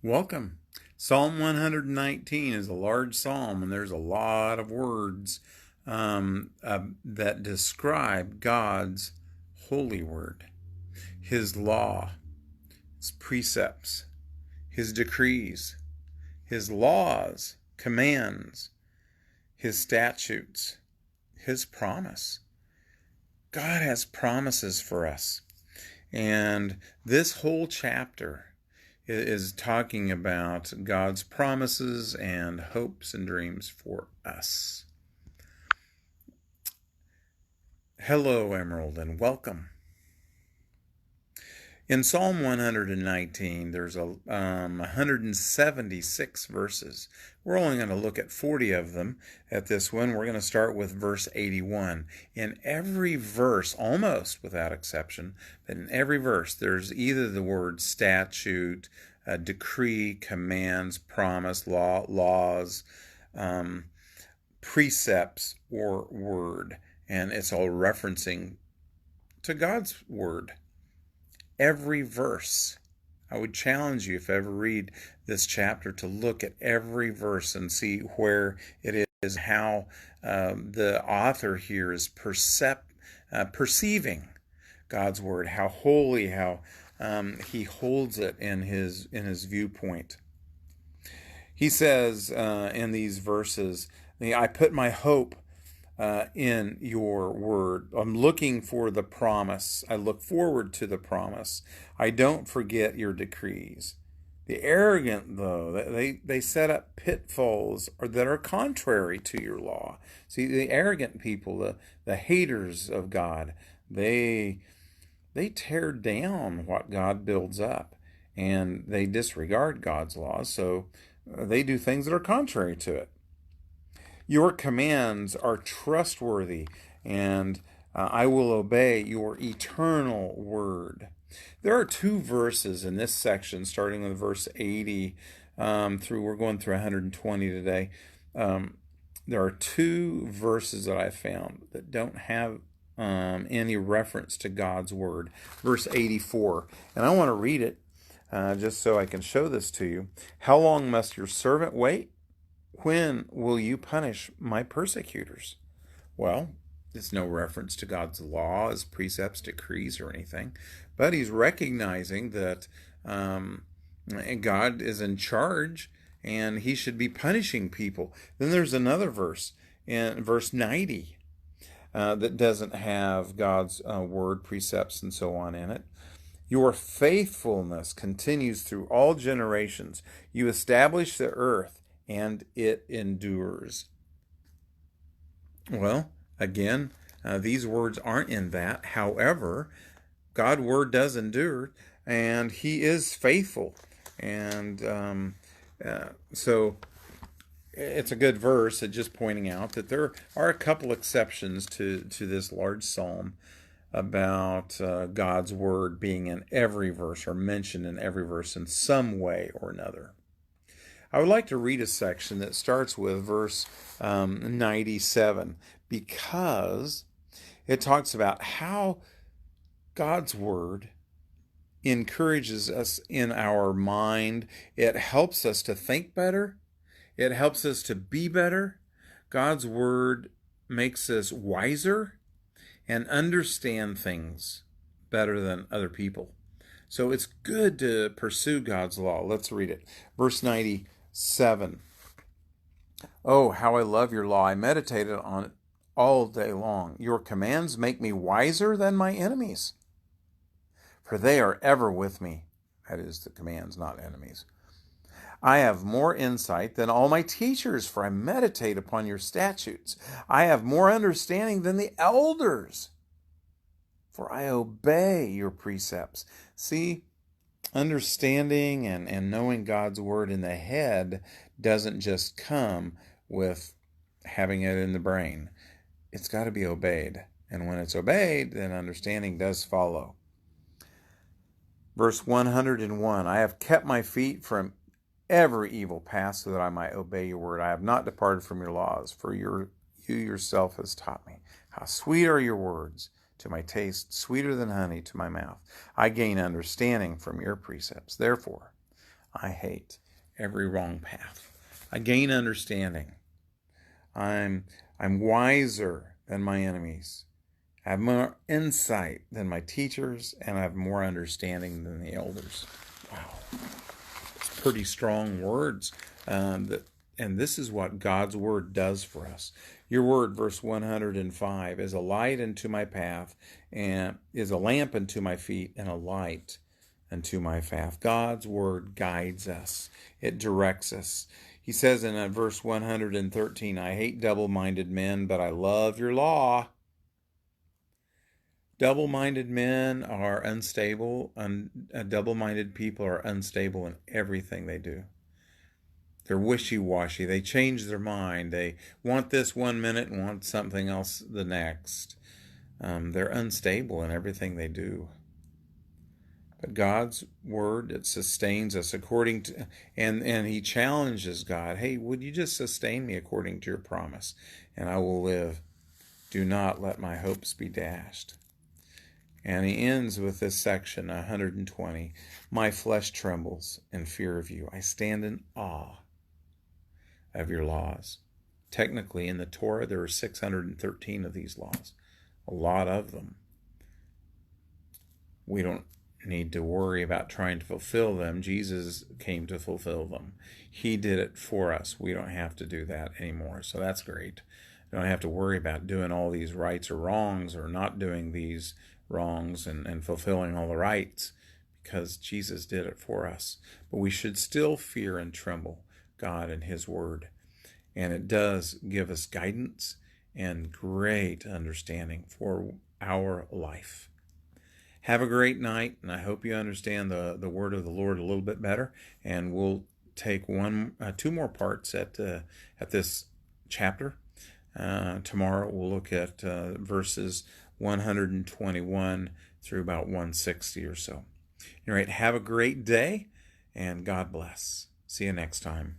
Welcome. Psalm 119 is a large psalm, and there's a lot of words that describe God's holy word, His law, His precepts, His decrees, His laws, commands, His statutes, His promise. God has promises for us. And this whole chapter is talking about God's promises and hopes and dreams for us. Hello, Emerald, and welcome. In Psalm 119, there's 176 verses. We're only going to look at 40 of them at this one. We're going to start with verse 81. In every verse, almost without exception, but in every verse, there's either the word statute, decree, commands, promise, laws, precepts, or word. And it's all referencing to God's word. Every verse. I would challenge you, if you ever read this chapter, to look at every verse and see where it is, how the author here is perceiving God's word, how holy, how he holds it in his viewpoint. He says in these verses, I put my hope in your word. I'm looking for the promise. I look forward to the promise. I don't forget your decrees. The arrogant, though, they set up pitfalls that are contrary to your law. See, the arrogant people, the haters of God, they tear down what God builds up, and they disregard God's laws, so they do things that are contrary to it. Your commands are trustworthy, and I will obey your eternal word. There are two verses in this section, starting with verse 80 we're going through 120 today. There are two verses that I found that don't have any reference to God's word. Verse 84, and I want to read it just so I can show this to you. How long must your servant wait? When will you punish my persecutors? Well, there's no reference to God's laws, precepts, decrees, or anything, but he's recognizing that God is in charge and he should be punishing people. Then there's another verse, in verse 90, that doesn't have God's word, precepts, and so on in it. Your faithfulness continues through all generations. You establish the earth, and it endures. Well, again, these words aren't in that. However, God's word does endure, and he is faithful. And so it's a good verse at just pointing out that there are a couple exceptions to this large psalm about God's word being in every verse or mentioned in every verse in some way or another. I would like to read a section that starts with verse 97 because it talks about how God's word encourages us in our mind. It helps us to think better. It helps us to be better. God's word makes us wiser and understand things better than other people. So it's good to pursue God's law. Let's read it. Verse 97. Oh, how I love your law. I meditated on it all day long. Your commands make me wiser than my enemies, for they are ever with me. That is, the commands, not enemies. I have more insight than all my teachers, for I meditate upon your statutes. I have more understanding than the elders, for I obey your precepts. See, understanding and knowing God's word in the head doesn't just come with having it in the brain. It's got to be obeyed. And when it's obeyed, then understanding does follow. Verse 101, I have kept my feet from every evil path so that I might obey your word. I have not departed from your laws, for you yourself has taught me. How sweet are your words to my taste, sweeter than honey to my mouth. I gain understanding from your precepts. Therefore, I hate every wrong path. I gain understanding. I'm wiser than my enemies. I have more insight than my teachers, and I have more understanding than the elders. Wow, it's pretty strong words. And this is what God's word does for us. Your word, verse 105, is a light unto my path, and is a lamp unto my feet, and a light unto my path. God's word guides us. It directs us. He says in verse 113, I hate double-minded men, but I love your law. Double-minded men are unstable, and double-minded people are unstable in everything they do. They're wishy-washy. They change their mind. They want this one minute and want something else the next. They're unstable in everything they do. But God's word, it sustains us according to, and he challenges God. Hey, would you just sustain me according to your promise, and I will live. Do not let my hopes be dashed. And he ends with this section, 120. My flesh trembles in fear of you. I stand in awe of your laws. Technically, in the Torah, there are 613 of these laws. A lot of them. We don't need to worry about trying to fulfill them. Jesus came to fulfill them. He did it for us. We don't have to do that anymore. So that's great. We don't have to worry about doing all these rights or wrongs, or not doing these wrongs and fulfilling all the rights, because Jesus did it for us. But we should still fear and tremble God and his word. And it does give us guidance and great understanding for our life. Have a great night, and I hope you understand the word of the Lord a little bit better. And we'll take two more parts at this chapter. Tomorrow we'll look at verses 121 through about 160 or so. All right, have a great day, and God bless. See you next time.